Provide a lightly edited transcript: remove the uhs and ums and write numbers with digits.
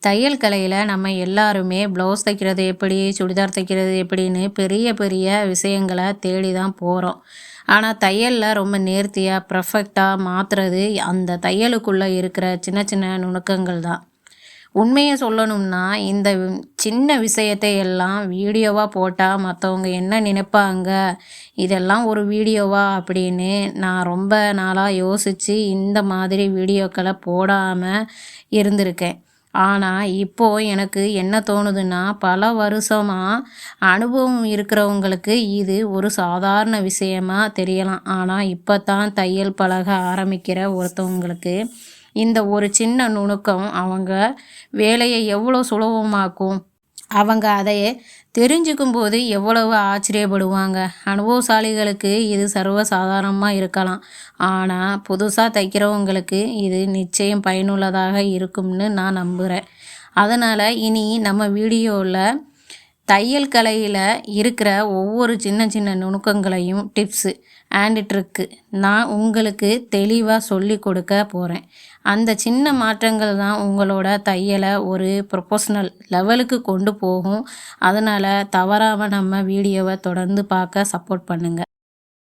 தையல் கலையில் நம்ம எல்லாருமே ப்ளவுஸ் தைக்கிறது எப்படி, சுடிதார் தைக்கிறது எப்படின்னு பெரிய பெரிய விஷயங்களை தேடி தான் போகிறோம். ஆனால் தையலில் ரொம்ப நேர்த்தியாக பர்ஃபெக்டாக மாற்றுறது அந்த தையலுக்குள்ளே இருக்கிற சின்ன சின்ன நுணுக்கங்கள் தான். உண்மையை சொல்லணும்னா இந்த சின்ன விஷயத்தை எல்லாம் வீடியோவாக போட்டால் மற்றவங்க என்ன நினைப்பாங்க, இதெல்லாம் ஒரு வீடியோவா அப்படின்னு நான் ரொம்ப நாளாக யோசித்து இந்த மாதிரி வீடியோக்களை போடாமல் இருந்திருக்கேன். ஆனால் இப்போது எனக்கு என்ன தோணுதுன்னா, பல வருஷமாக அனுபவம் இருக்கிறவங்களுக்கு இது ஒரு சாதாரண விஷயமா தெரியலாம். ஆனால் இப்போ தான் தையல் பழக ஆரம்பிக்கிற ஒருத்தவங்களுக்கு இந்த ஒரு சின்ன நுணுக்கம் அவங்க வேலையை எவ்வளோ சுலபமாக்கும். அவங்க அதை தெரிஞ்சுக்கும் போது எவ்வளவு ஆச்சரியப்படுவாங்க. அனுபவசாலிகளுக்கு இது சர்வசாதாரணமாக இருக்கலாம். ஆனால் புதுசாக தைக்கிறவங்களுக்கு இது நிச்சயம் பயனுள்ளதாக இருக்கும்னு நான் நம்புகிறேன். அதனால் இனி நம்ம வீடியோவில் தையல் கலையில் இருக்கிற ஒவ்வொரு சின்ன சின்ன நுணுக்கங்களையும் டிப்ஸு அண்ட் ட்ரிக்கு நான் உங்களுக்கு தெளிவாக சொல்லி கொடுக்க போகிறேன். அந்த சின்ன மாற்றங்கள் தான் உங்களோட தையலை ஒரு ப்ரொஃபஷ்னல் லெவலுக்கு கொண்டு போகும். அதனால் தவறாமல் நம்ம வீடியோவை தொடர்ந்து பார்க்க சப்போர்ட் பண்ணுங்கள்.